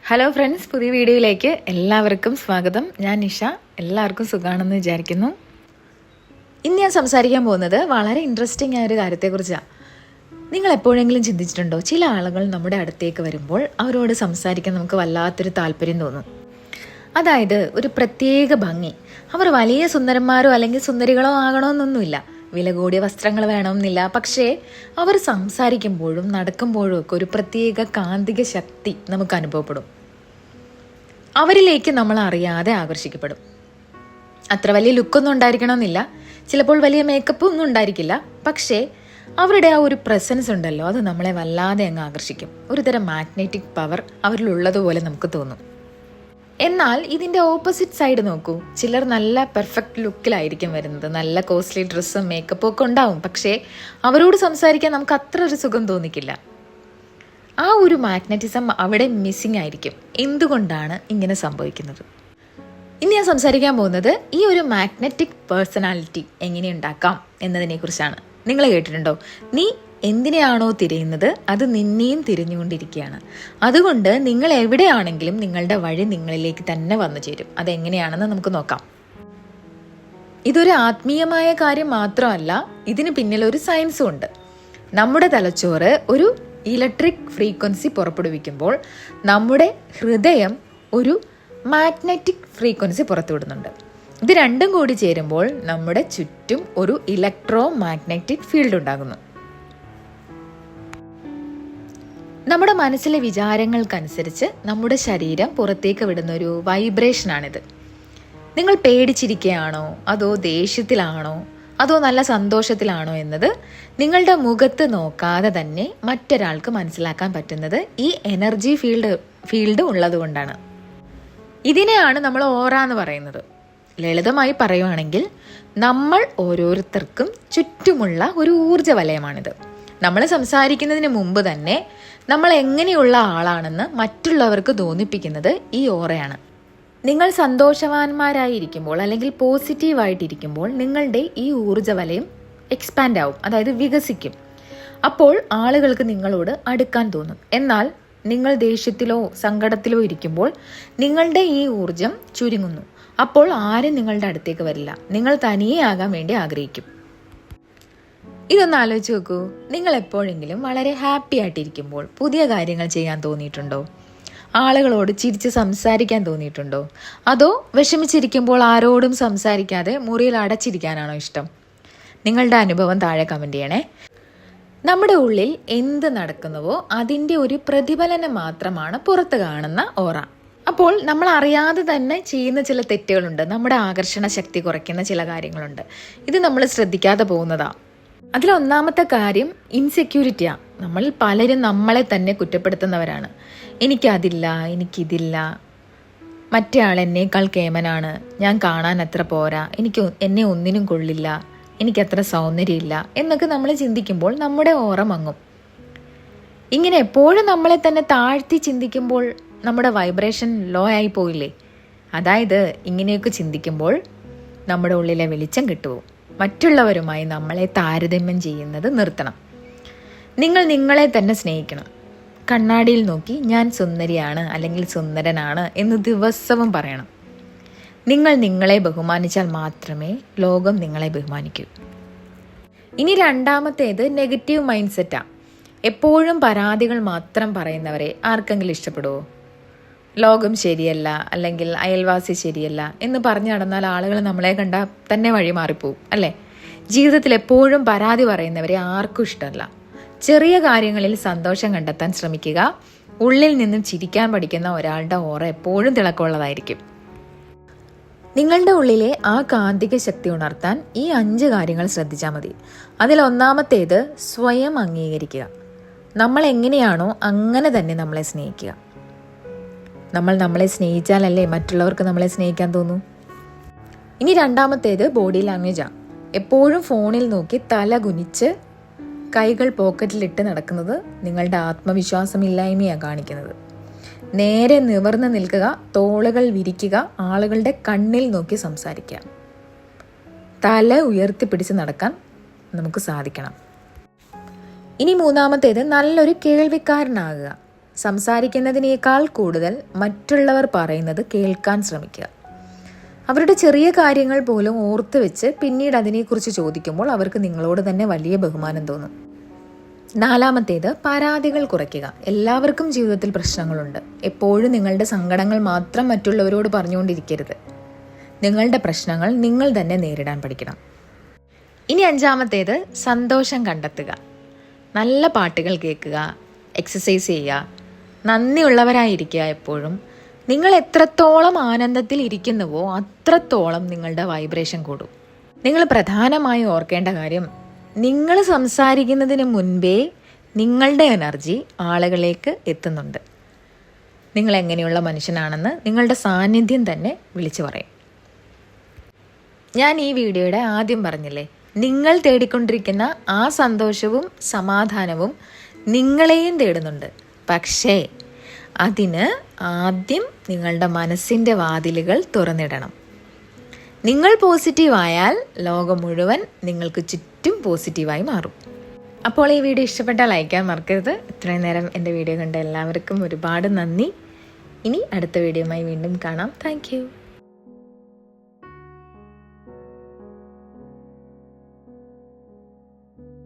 Hello friends, പുതിയ വീഡിയോയിലേക്ക് എല്ലാവർക്കും സ്വാഗതം. ഞാൻ നിഷ. എല്ലാവർക്കും സുഖമാണെന്ന് വിചാരിക്കുന്നു. ഇന്ന് ഞാൻ സംസാരിക്കാൻ പോകുന്നത് വളരെ ഇൻട്രസ്റ്റിംഗ് ആയ ഒരു കാര്യത്തെക്കുറിച്ചാണ്. നിങ്ങൾ എപ്പോഴെങ്കിലും ചിന്തിച്ചിട്ടുണ്ടോ, ചില ആളുകൾ നമ്മുടെ അടുത്തേക്ക് വരുമ്പോൾ അവരോട് സംസാരിക്കാൻ നമുക്ക് വല്ലാത്തൊരു താല്പര്യം തോന്നും. അതായത് ഒരു പ്രത്യേക ഭംഗി. അവർ വലിയ സുന്ദരന്മാരോ അല്ലെങ്കിൽ സുന്ദരികളോ ആകണമെന്നൊന്നുമില്ല, വില കൂടിയ വസ്ത്രങ്ങൾ വേണമെന്നില്ല. പക്ഷേ അവർ സംസാരിക്കുമ്പോഴും നടക്കുമ്പോഴും ഒക്കെ ഒരു പ്രത്യേക കാന്തിക ശക്തി നമുക്ക് അനുഭവപ്പെടും. അവരിലേക്ക് നമ്മൾ അറിയാതെ ആകർഷിക്കപ്പെടും. അത്ര വലിയ ലുക്കൊന്നും ഉണ്ടായിരിക്കണമെന്നില്ല, ചിലപ്പോൾ വലിയ മേക്കപ്പ് ഒന്നും ഉണ്ടായിരിക്കില്ല. പക്ഷേ അവരുടെ ആ ഒരു പ്രസൻസ് ഉണ്ടല്ലോ, അത് നമ്മളെ വല്ലാതെ അങ്ങ് ആകർഷിക്കും. ഒരു തരം മാഗ്നറ്റിക് പവർ അവരിലുള്ളതുപോലെ നമുക്ക് തോന്നും. എന്നാൽ ഇതിന്റെ ഓപ്പോസിറ്റ് സൈഡ് നോക്കൂ. ചിലർ നല്ല പെർഫെക്റ്റ് ലുക്കിലായിരിക്കും വരുന്നത്, നല്ല കോസ്റ്റ്ലി ഡ്രസ്സും മേക്കപ്പും ഒക്കെ ഉണ്ടാവും. പക്ഷേ അവരോട് സംസാരിക്കാൻ നമുക്ക് അത്ര ഒരു സുഖം തോന്നിക്കില്ല. ആ ഒരു മാഗ്നറ്റിസം അവിടെ മിസ്സിംഗ് ആയിരിക്കും. എന്തുകൊണ്ടാണ് ഇങ്ങനെ സംഭവിക്കുന്നത്? ഇന്ന് ഞാൻ സംസാരിക്കാൻ പോകുന്നത് ഈ ഒരു മാഗ്നറ്റിക് പേഴ്സണാലിറ്റി എങ്ങനെ ഉണ്ടാക്കാം എന്നതിനെ കുറിച്ചാണ്. നിങ്ങൾ കേട്ടിട്ടുണ്ടോ, നീ എന്തിനെയാണോ തിരയുന്നത് അത് നിന്നെയും തിരഞ്ഞുകൊണ്ടിരിക്കുകയാണ്. അതുകൊണ്ട് നിങ്ങൾ എവിടെയാണെങ്കിലും നിങ്ങളുടെ വഴി നിങ്ങളിലേക്ക് തന്നെ വന്നു ചേരും. അതെങ്ങനെയാണെന്ന് നമുക്ക് നോക്കാം. ഇതൊരു ആത്മീയമായ കാര്യം മാത്രമല്ല, ഇതിന് പിന്നിൽ ഒരു സയൻസും ഉണ്ട്. നമ്മുടെ തലച്ചോറ് ഒരു ഇലക്ട്രിക് ഫ്രീക്വൻസി പുറപ്പെടുവിക്കുമ്പോൾ നമ്മുടെ ഹൃദയം ഒരു മാഗ്നറ്റിക് ഫ്രീക്വൻസി പുറത്തുവിടുന്നുണ്ട്. ഇത് രണ്ടും കൂടി ചേരുമ്പോൾ നമ്മുടെ ചുറ്റും ഒരു ഇലക്ട്രോ മാഗ്നറ്റിക് ഫീൽഡ് ഉണ്ടാകുന്നു. നമ്മുടെ മനസ്സിലെ വിചാരങ്ങൾക്കനുസരിച്ച് നമ്മുടെ ശരീരം പുറത്തേക്ക് വിടുന്ന ഒരു വൈബ്രേഷനാണിത്. നിങ്ങൾ പേടിച്ചിരിക്കുകയാണോ, അതോ ദേഷ്യത്തിലാണോ, അതോ നല്ല സന്തോഷത്തിലാണോ എന്നത് നിങ്ങളുടെ മുഖത്ത് നോക്കാതെ തന്നെ മറ്റൊരാൾക്ക് മനസ്സിലാക്കാൻ പറ്റുന്നത് ഈ എനർജി ഫീൽഡ് ഉള്ളതുകൊണ്ടാണ്. ഇതിനെയാണ് നമ്മൾ ഓറ എന്ന് പറയുന്നത്. ലളിതമായി പറയുവാണെങ്കിൽ നമ്മൾ ഓരോരുത്തർക്കും ചുറ്റുമുള്ള ഒരു ഊർജ്ജ വലയമാണിത്. നമ്മൾ സംസാരിക്കുന്നതിന് മുമ്പ് തന്നെ നമ്മൾ എങ്ങനെയുള്ള ആളാണെന്ന് മറ്റുള്ളവർക്ക് തോന്നിപ്പിക്കുന്നത് ഈ ഓറയാണ്. നിങ്ങൾ സന്തോഷവാന്മാരായിരിക്കുമ്പോൾ അല്ലെങ്കിൽ പോസിറ്റീവായിട്ടിരിക്കുമ്പോൾ നിങ്ങളുടെ ഈ ഊർജ്ജ വലയം എക്സ്പാൻഡ് ആവും, അതായത് വികസിക്കും. അപ്പോൾ ആളുകൾക്ക് നിങ്ങളോട് അടുക്കാൻ തോന്നും. എന്നാൽ നിങ്ങൾ ദേഷ്യത്തിലോ സങ്കടത്തിലോ ഇരിക്കുമ്പോൾ നിങ്ങളുടെ ഈ ഊർജം ചുരുങ്ങുന്നു. അപ്പോൾ ആരും നിങ്ങളുടെ അടുത്തേക്ക് വരില്ല. നിങ്ങൾ തനിയെ ആകാൻ വേണ്ടി ആഗ്രഹിക്കും. ഇതൊന്ന് ആലോചിച്ച് നോക്കൂ. നിങ്ങൾ എപ്പോഴെങ്കിലും വളരെ ഹാപ്പി ആയിട്ടിരിക്കുമ്പോൾ പുതിയ കാര്യങ്ങൾ ചെയ്യാൻ തോന്നിയിട്ടുണ്ടോ? ആളുകളോട് ചിരിച്ച് സംസാരിക്കാൻ തോന്നിയിട്ടുണ്ടോ? അതോ വിഷമിച്ചിരിക്കുമ്പോൾ ആരോടും സംസാരിക്കാതെ മുറിയിൽ അടച്ചിരിക്കാനാണോ ഇഷ്ടം? നിങ്ങളുടെ അനുഭവം താഴെ കമന്റ് ചെയ്യണേ. നമ്മുടെ ഉള്ളിൽ എന്ത് നടക്കുന്നുവോ അതിൻ്റെ ഒരു പ്രതിഫലനം മാത്രമാണ് പുറത്ത് കാണുന്ന ഓറ. അപ്പോൾ നമ്മൾ അറിയാതെ തന്നെ ചെയ്യുന്ന ചില തെറ്റുകളുണ്ട്. നമ്മുടെ ആകർഷണ ശക്തി കുറയ്ക്കുന്ന ചില കാര്യങ്ങളുണ്ട്. ഇത് നമ്മൾ ശ്രദ്ധിക്കാതെ പോകുന്നതാ. അതിലൊന്നാമത്തെ കാര്യം ഇൻസെക്യൂരിറ്റിയാണ്. നമ്മൾ പലരും നമ്മളെ തന്നെ കുറ്റപ്പെടുത്തുന്നവരാണ്. എനിക്കതില്ല, എനിക്കിതില്ല, മറ്റേ ആൾ എന്നേക്കാൾ കേമനാണ്, ഞാൻ കാണാൻ അത്ര പോരാ, എന്നെ ഒന്നിനും കൊള്ളില്ല, എനിക്കത്ര സൗന്ദര്യമില്ല എന്നൊക്കെ നമ്മൾ ചിന്തിക്കുമ്പോൾ നമ്മുടെ ഓറ മങ്ങും. ഇങ്ങനെ എപ്പോഴും നമ്മളെ തന്നെ താഴ്ത്തി ചിന്തിക്കുമ്പോൾ നമ്മുടെ വൈബ്രേഷൻ ലോ ആയി പോയില്ലേ? അതായത് ഇങ്ങനെയൊക്കെ ചിന്തിക്കുമ്പോൾ നമ്മുടെ ഉള്ളിലെ വെളിച്ചം കിട്ടുപോകും. മറ്റുള്ളവരുമായി നമ്മളെ താരതമ്യം ചെയ്യുന്നത് നിർത്തണം. നിങ്ങൾ നിങ്ങളെ തന്നെ സ്നേഹിക്കണം. കണ്ണാടിയിൽ നോക്കി ഞാൻ സുന്ദരിയാണ് അല്ലെങ്കിൽ സുന്ദരനാണ് എന്ന് ദിവസവും പറയണം. നിങ്ങൾ നിങ്ങളെ ബഹുമാനിച്ചാൽ മാത്രമേ ലോകം നിങ്ങളെ ബഹുമാനിക്കൂ. ഇനി രണ്ടാമത്തേത് നെഗറ്റീവ് മൈൻഡ് സെറ്റാണ്. എപ്പോഴും പരാതികൾ മാത്രം പറയുന്നവരെ ആർക്കെങ്കിലും ഇഷ്ടപ്പെടുമോ? ലോകം ശരിയല്ല അല്ലെങ്കിൽ അയൽവാസി ശരിയല്ല എന്ന് പറഞ്ഞു നടന്നാൽ ആളുകൾ നമ്മളെ കണ്ടാൽ തന്നെ വഴി മാറിപ്പോവും, അല്ലേ? ജീവിതത്തിൽ എപ്പോഴും പരാതി പറയുന്നവരെ ആർക്കും ഇഷ്ടമല്ല. ചെറിയ കാര്യങ്ങളിൽ സന്തോഷം കണ്ടെത്താൻ ശ്രമിക്കുക. ഉള്ളിൽ നിന്നും ചിരിക്കാൻ പഠിക്കുന്ന ഒരാളുടെ ഓറ എപ്പോഴും തിളക്കമുള്ളതായിരിക്കും. നിങ്ങളുടെ ഉള്ളിലെ ആ കാന്തിക ശക്തി ഉണർത്താൻ ഈ 5 കാര്യങ്ങൾ ശ്രദ്ധിച്ചാൽ മതി. അതിലൊന്നാമത്തേത് സ്വയം അംഗീകരിക്കുക. നമ്മൾ എങ്ങനെയാണോ അങ്ങനെ തന്നെ നമ്മളെ സ്നേഹിക്കുക. നമ്മൾ നമ്മളെ സ്നേഹിച്ചാലല്ലേ മറ്റുള്ളവർക്ക് നമ്മളെ സ്നേഹിക്കാൻ തോന്നൂ. ഇനി രണ്ടാമത്തേത് ബോഡി ലാംഗ്വേജാണ്. എപ്പോഴും ഫോണിൽ നോക്കി തല കുനിച്ച് കൈകൾ പോക്കറ്റിലിട്ട് നടക്കുന്നത് നിങ്ങളുടെ ആത്മവിശ്വാസമില്ലായ്മയാണ് കാണിക്കുന്നത്. നേരെ നിവർന്ന് നിൽക്കുക, തോളുകൾ വിരിക്കുക, ആളുകളുടെ കണ്ണിൽ നോക്കി സംസാരിക്കുക. തല ഉയർത്തിപ്പിടിച്ച് നടക്കാൻ നമുക്ക് സാധിക്കണം. ഇനി മൂന്നാമത്തേത് നല്ലൊരു കേൾവിക്കാരനാകുക. സംസാരിക്കുന്നതിനേക്കാൾ കൂടുതൽ മറ്റുള്ളവർ പറയുന്നത് കേൾക്കാൻ ശ്രമിക്കുക. അവരുടെ ചെറിയ കാര്യങ്ങൾ പോലും ഓർത്ത് വെച്ച് പിന്നീട് അതിനെക്കുറിച്ച് ചോദിക്കുമ്പോൾ അവർക്ക് നിങ്ങളോട് തന്നെ വലിയ ബഹുമാനം തോന്നും. 4-ാമത്തേത് പരാതികൾ കുറയ്ക്കുക. എല്ലാവർക്കും ജീവിതത്തിൽ പ്രശ്നങ്ങളുണ്ട്. എപ്പോഴും നിങ്ങളുടെ സങ്കടങ്ങൾ മാത്രം മറ്റുള്ളവരോട് പറഞ്ഞുകൊണ്ടിരിക്കരുത്. നിങ്ങളുടെ പ്രശ്നങ്ങൾ നിങ്ങൾ തന്നെ നേരിടാൻ പഠിക്കണം. ഇനി 5-ാമത്തേത് സന്തോഷം കണ്ടെത്തുക. നല്ല പാട്ടുകൾ കേൾക്കുക, എക്സസൈസ് ചെയ്യുക, നന്ദിയുള്ളവരായിരിക്കുക. എപ്പോഴും നിങ്ങൾ എത്രത്തോളം ആനന്ദത്തിൽ ഇരിക്കുന്നുവോ അത്രത്തോളം നിങ്ങളുടെ വൈബ്രേഷൻ കൂടും. നിങ്ങൾ പ്രധാനമായും ഓർക്കേണ്ട കാര്യം, നിങ്ങൾ സംസാരിക്കുന്നതിന് മുൻപേ നിങ്ങളുടെ എനർജി ആളുകളിലേക്ക് എത്തുന്നുണ്ട്. നിങ്ങൾ എങ്ങനെയുള്ള മനുഷ്യനാണെന്ന് നിങ്ങളുടെ സാന്നിധ്യം തന്നെ വിളിച്ചു പറയും. ഞാൻ ഈ വീഡിയോയുടെ ആദ്യം പറഞ്ഞില്ലേ, നിങ്ങൾ തേടിക്കൊണ്ടിരിക്കുന്ന ആ സന്തോഷവും സമാധാനവും നിങ്ങളെയും തേടുന്നുണ്ട്. പക്ഷേ അതിന് ആദ്യം നിങ്ങളുടെ മനസ്സിൻ്റെ വാതിലുകൾ തുറന്നിടണം. നിങ്ങൾ പോസിറ്റീവായാൽ ലോകം മുഴുവൻ നിങ്ങൾക്ക് ചുറ്റും പോസിറ്റീവായി മാറും. അപ്പോൾ ഈ വീഡിയോ ഇഷ്ടപ്പെട്ടാൽ ലൈക്കാൻ മറക്കരുത്. ഇത്രയും നേരം എൻ്റെ വീഡിയോ കണ്ട എല്ലാവർക്കും ഒരുപാട് നന്ദി. ഇനി അടുത്ത വീഡിയോയുമായി വീണ്ടും കാണാം. താങ്ക്